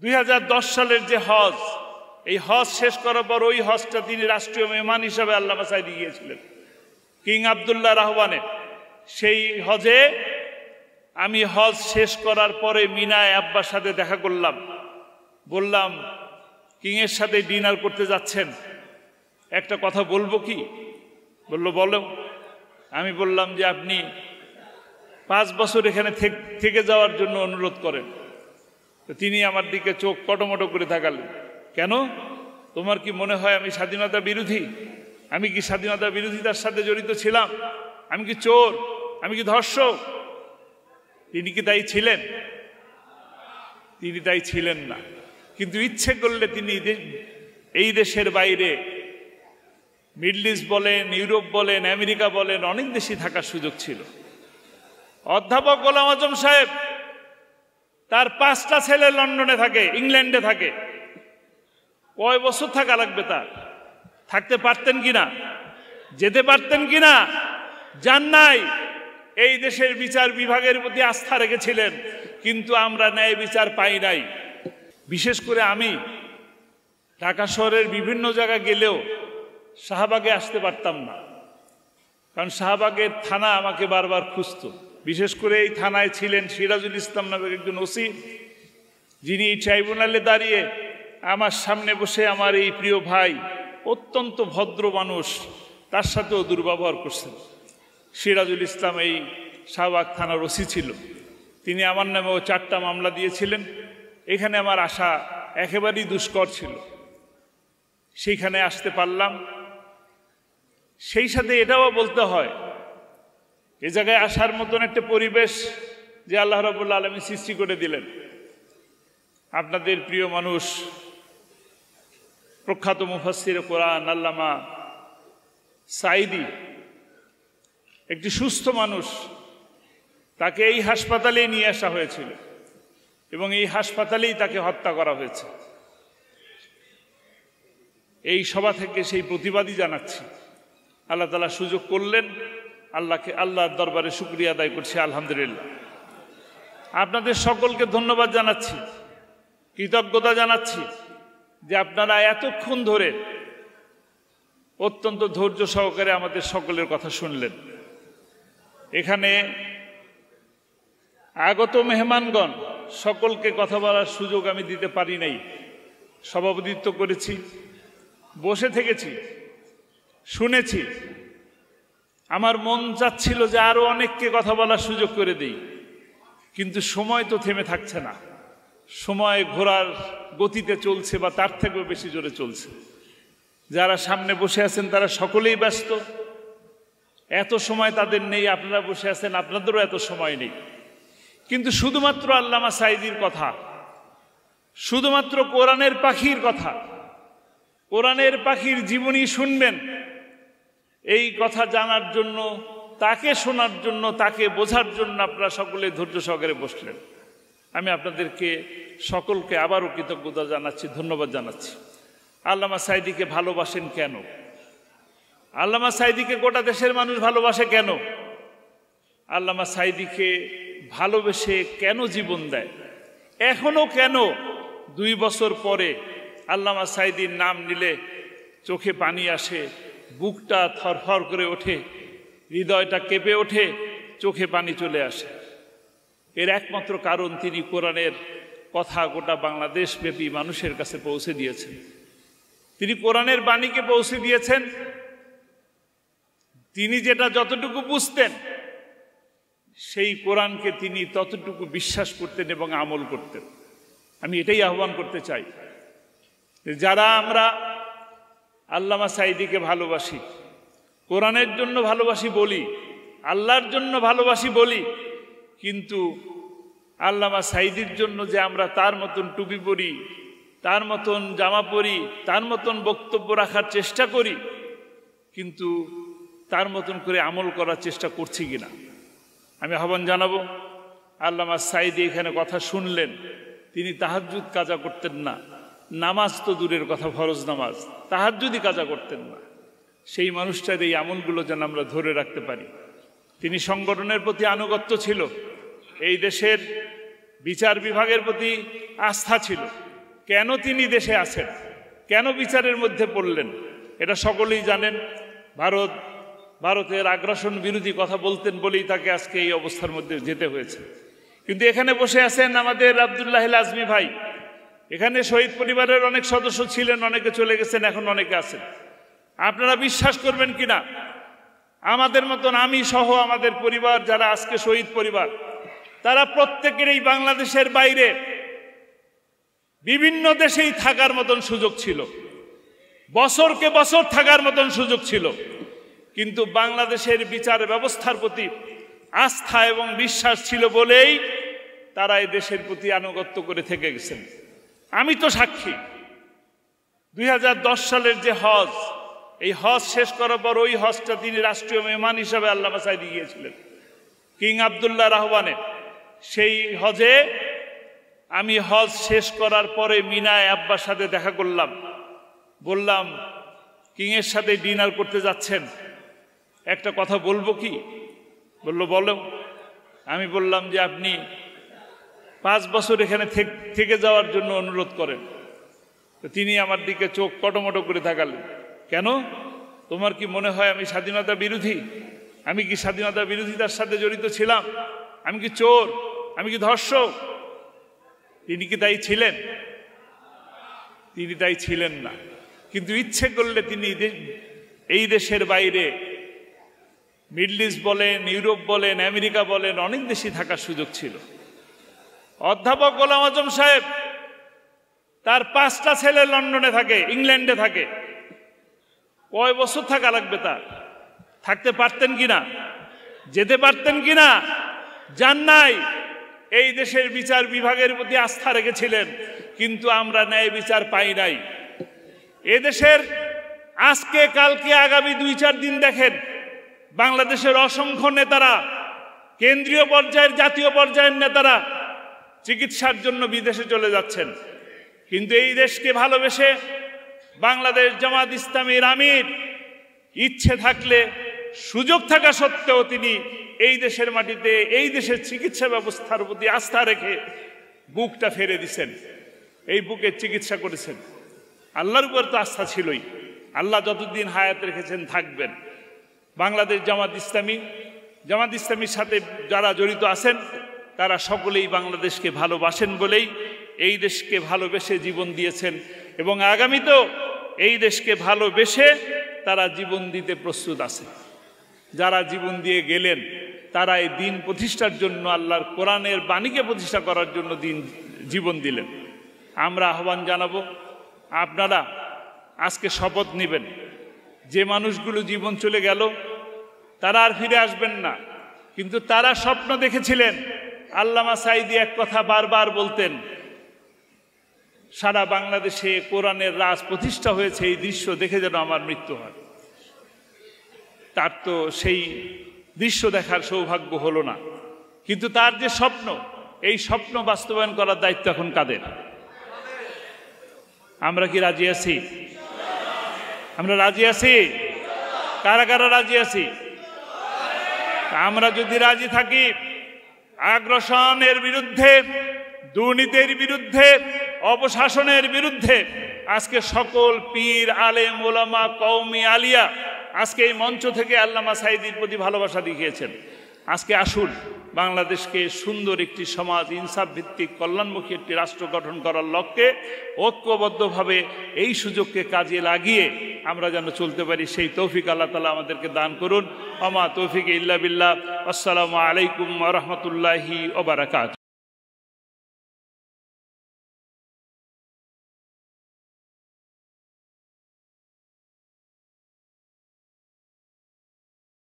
2010 সালের যে হজ, এই হজ শেষ করার পর ওই হজটা তিনি রাষ্ট্রীয় মেহমান হিসাবে আল্লামা সাঈদী গিয়েছিলেন কিং আবদুল্লাহর আহ্বানে। সেই হজে আমি হজ শেষ করার পরে মিনায় আব্বার সাথে দেখা করলাম, বললাম কিংয়ের সাথে ডিনার করতে যাচ্ছেন, একটা কথা বলবো কি? বলল বলো। আমি বললাম যে আপনি 5 বছর এখানে থেকে যাওয়ার জন্য অনুরোধ করেন। তো তিনি আমার দিকে চোখ কটমটো করে তাকালেন। কেন? তোমার কি মনে হয় আমি স্বাধীনতা বিরোধী? আমি কি স্বাধীনতা বিরোধিতার সাথে জড়িত ছিলাম? আমি কি চোর? আমি কি ধর্ষক? তিনি কি তাই ছিলেন? তিনি তাই ছিলেন না। কিন্তু ইচ্ছে করলে তিনি এই দেশের বাইরে মিডল ইস্ট বলেন, ইউরোপ বলেন, আমেরিকা বলেন, অনেক দেশে থাকার সুযোগ ছিল। অধ্যাপক গোলাম আজম সাহেব, তার 5টা ছেলে লন্ডনে থাকে, ইংল্যান্ডে থাকে। কয় বছর থাকা লাগবে তার? থাকতে পারতেন কিনা? যেতে পারতেন কিনা? যান নাই। এই দেশের বিচার বিভাগের প্রতি আস্থা রেখেছিলেন, কিন্তু আমরা ন্যায় বিচার পাই নাই। বিশেষ করে আমি ঢাকা শহরের বিভিন্ন জায়গা গেলেও শাহবাগে আসতে পারতাম না, কারণ শাহবাগের থানা আমাকে বারবার খুঁজত। বিশেষ করে এই থানায় ছিলেন সিরাজুল ইসলাম নামে একজন ওসি, যিনি এই ট্রাইব্যুনালে দাঁড়িয়ে আমার সামনে বসে আমার এই প্রিয় ভাই, অত্যন্ত ভদ্র মানুষ, তার সাথেও দুর্ব্যবহার করছেন। সিরাজুল ইসলাম এই শাহবাগ থানার ওসি ছিল। তিনি আমার নামেও 4টা মামলা দিয়েছিলেন। এখানে আমার আসা একেবারেই দুষ্কর ছিল। সেইখানে আসতে পারলাম। সেই সাথে এটাও বলতে হয়, এ জায়গায় আসার মতন একটা পরিবেশ যে আল্লাহ রাব্বুল আলামিন সৃষ্টি করে দিলেন। আপনাদের প্রিয় মানুষ, প্রখ্যাত মুফাসসির কোরআন আল্লামা সাঈদী একটি সুস্থ মানুষ, তাকে এই হাসপাতালেই নিয়ে আসা হয়েছিল এবং এই হাসপাতালেই তাকে হত্যা করা হয়েছে। এই সভা থেকে সেই প্রতিবাদই জানাচ্ছি। আল্লাহ তাআলা সুযোগ করলেন, আল্লাহর দরবারে শুকরিয়া আদায় করছি, আলহামদুলিল্লাহ। আপনাদের সকলকে ধন্যবাদ জানাচ্ছি, কৃতজ্ঞতা জানাচ্ছি যে আপনারা এতক্ষণ ধরে অত্যন্ত ধৈর্য সহকারে আমাদের সকলের কথা শুনলেন। এখানে আগত মেহমানগণ সকলকে কথা বলার সুযোগ আমি দিতে পারি নাই। সভাপতিত্ব করেছি, বসে থেকেছি, শুনেছি। আমার মন চাচ্ছিল যে আরো অনেককে কথা বলার সুযোগ করে দেই, কিন্তু সময় তো থেমে থাকছে না। সময় ঘোড়ার গতিতে চলছে, বা তার থেকেও বেশি জোরে চলছে। যারা সামনে বসে আছেন তারা সকলেই ব্যস্ত, এত সময় তাদের নেই। আপনারা বসে আছেন, আপনাদেরও এত সময় নেই। কিন্তু শুধুমাত্র আল্লামা সাঈদীর কথা, শুধুমাত্র কোরআনের পাখির কথা, কোরআনের পাখির জীবনী শুনবেন, এই কথা জানার জন্য, তাকে শোনার জন্য, তাকে বোঝার জন্য আপনারা সকলে ধৈর্য সহকারে বসলেন। আমি আপনাদেরকে সকলকে আবারও কৃতজ্ঞতা জানাচ্ছি, ধন্যবাদ জানাচ্ছি। আল্লামা সাঈদীকে ভালোবাসেন কেন? আল্লামা সাঈদীকে গোটা দেশের মানুষ ভালোবাসে কেন? আল্লামা সাঈদীকে ভালোবেসে কেন জীবন দেয়? এখনো কেন 2 বছর পরে আল্লামা সাঈদীর নাম নিলে চোখে পানি আসে, বুকটা থরথর করে ওঠে, হৃদয়টা কেঁপে ওঠে, চোখে পানি চলে আসে? এর একমাত্র কারণ তিনি কোরআনের কথা গোটা বাংলাদেশ ব্যাপী মানুষের কাছে পৌঁছে দিয়েছেন। তিনি কোরআনের বাণীকে পৌঁছে দিয়েছেন। তিনি যেটা যতটুকু বুঝতেন, সেই কোরআনকে তিনি ততটুকু বিশ্বাস করতেন এবং আমল করতেন। আমি এটাই আহ্বান করতে চাই, যারা আমরা আল্লামা সাঈদীকে ভালোবাসি, কোরআনের জন্য ভালোবাসি বলি, আল্লাহর জন্য ভালোবাসি বলি, কিন্তু আল্লামা সাঈদীর জন্য যে আমরা তার মতন টুপি পরি, তার মতন জামা পরি, তার মতন বক্তব্য রাখার চেষ্টা করি, কিন্তু তার মতন করে আমল করার চেষ্টা করছি কিনা। আমি আহ্বান জানাবো, আল্লামা সাঈদী এখানে কথা শুনলেন, তিনি তাহাজ্জুদ কাজা করতেন না, নামাজ তো দূরের কথা, ফরজ নামাজ, তাহাজ্জুদই কাজা করতেন না। সেই মানুষটার এই আমলগুলো যেন আমরা ধরে রাখতে পারি। তিনি সংগঠনের প্রতি আনুগত্য ছিল, এই দেশের বিচার বিভাগের প্রতি আস্থা ছিল। কেন তিনি দেশে আছেন, কেন বিচারের মধ্যে পড়লেন, এটা সকলেই জানেন। ভারতের আগ্রাসন বিরোধী কথা বলতেন বলেই তাকে আজকে এই অবস্থার মধ্যে যেতে হয়েছে। কিন্তু এখানে বসে আছেন আমাদের আব্দুল্লাহ আজমি ভাই। এখানে শহীদ পরিবারের অনেক সদস্য ছিলেন, অনেকে চলে গেছেন, এখন অনেকে আছেন। আপনারা বিশ্বাস করবেন কিনা, আমাদের মতন আমি সহ আমাদের পরিবার যারা আজকে শহীদ পরিবার, তারা প্রত্যেকের এই বাংলাদেশের বাইরে বিভিন্ন দেশেই থাকার মতন সুযোগ ছিল, বছরকে বছর থাকার মতন সুযোগ ছিল, কিন্তু বাংলাদেশের বিচার ব্যবস্থার প্রতি আস্থা এবং বিশ্বাস ছিল বলেই তারা এই দেশের প্রতি আনুগত্য করে থেকে গেছেন। আমি তো সাক্ষী। 2010 সালের যে হজ, এই হজ শেষ করার পর ওই হজটা তিনি রাষ্ট্রীয় মেহমান হিসাবে আল্লামা সাঈদী গিয়েছিলেন কিং আবদুল্লাহ রাহওয়ানের। সেই হজে আমি হজ শেষ করার পরে মিনায় আব্বার সাথে দেখা করলাম। বললাম, কিংয়ের সাথে ডিনার করতে যাচ্ছেন, একটা কথা বলবো কি? বলল, বলো। আমি বললাম যে আপনি 5 বছর এখানে থেকে যাওয়ার জন্য অনুরোধ করেন। তো তিনি আমার দিকে চোখ কটমটো করে তাকালেন। কেন? তোমার কি মনে হয় আমি স্বাধীনতা বিরোধী? আমি কি স্বাধীনতা বিরোধিতার সাথে জড়িত ছিলাম? আমি কি চোর? আমি কি ধর্ষক? তিনি কি তাই ছিলেন? তিনি তাই ছিলেন না। কিন্তু ইচ্ছে করলে তিনি এই দেশের বাইরে মিডল ইস্ট বলেন, ইউরোপ বলেন, আমেরিকা বলেন, অনেক দেশে থাকার সুযোগ ছিল। অধ্যাপক গোলাম আজম সাহেব, তার 5টা ছেলে লন্ডনে থাকে, ইংল্যান্ডে থাকে। কয় বছর থাকা লাগবে তার? থাকতে পারতেন কিনা? যেতে পারতেন কিনা? যান নাই। এই দেশের বিচার বিভাগের প্রতি আস্থা রেখেছিলেন, কিন্তু আমরা ন্যায় বিচার পাই নাই। এদেশের আজকে কালকে আগামী 2-4 দিন দেখেন, বাংলাদেশের অসংখ্য নেতারা, কেন্দ্রীয় পর্যায়ের জাতীয় পর্যায়ের নেতারা চিকিৎসার জন্য বিদেশে চলে যাচ্ছেন। কিন্তু এই দেশকে ভালোবেসে বাংলাদেশ জামাত ইসলামীর আমির ইচ্ছে থাকলে, সুযোগ থাকা সত্ত্বেও তিনি এই দেশের মাটিতে এই দেশের চিকিৎসা ব্যবস্থার প্রতি আস্থা রেখে বুকটা ফেরে দিছেন, এই বুকের চিকিৎসা করেছেন। আল্লাহর উপর তো আস্থা ছিলই, আল্লাহ যতদিন হায়াত রেখেছেন থাকবেন। বাংলাদেশ জামাত ইসলামীর সাথে যারা জড়িত আছেন তারা সকলেই বাংলাদেশকে ভালোবাসেন বলেই এই দেশকে ভালোবেসে জীবন দিয়েছেন, এবং আগামীতেও এই দেশকে ভালোবেসে তারা জীবন দিতে প্রস্তুত আছে। যারা জীবন দিয়ে গেলেন তারা এই দিন প্রতিষ্ঠার জন্য, আল্লাহর কোরআনের বাণীকে প্রতিষ্ঠা করার জন্য জীবন দিলেন। আমরা আহ্বান জানাবো, আপনারা আজকে শপথ নেবেন, যে মানুষগুলো জীবন চলে গেল তারা আর ফিরে আসবেন না, কিন্তু তারা স্বপ্ন দেখেছিলেন। আল্লামা সাঈদী এক কথা বারবার বলতেন, সারা বাংলাদেশে কোরআনের রাজ প্রতিষ্ঠা হয়েছে, এই দৃশ্য দেখে যেন আমার মৃত্যু হয়। তার তো সেই দৃশ্য দেখার সৌভাগ্য হলো না, কিন্তু তার যে স্বপ্ন, এই স্বপ্ন বাস্তবায়ন করার দায়িত্ব এখন কাদের? আমরা কি রাজি আছি? আমরা রাজি আছি? কারা কারা রাজি আছি? আমরা যদি রাজি থাকি, আগ্রাসনের বিরুদ্ধে, দুর্নীতির বিরুদ্ধে, অপশাসনের বিরুদ্ধে আজকে সকল পীর, আলেম, ওলামা, কওমি, আলিয়া আজকে এই মঞ্চ থেকে আল্লামা সাঈদীর প্রতি ভালোবাসা দেখিয়েছেন। আজকে আসুন, বাংলাদেশকে সুন্দর একটি সমাজ, ইনসাফ ভিত্তিক কল্যাণমুখী একটি রাষ্ট্র গঠন করার লক্ষ্যে ঐক্যবদ্ধভাবে এই সুযোগকে কাজে লাগিয়ে আমরা যেন চলতে পারি, সেই তৌফিক আল্লাহ তাআলা আমাদেরকে দান করুন। আমা তৌফিক ইল্লা বিল্লাহ। আসসালামু আলাইকুম ওয়া রাহমাতুল্লাহি ওয়া বারাকাতুহু।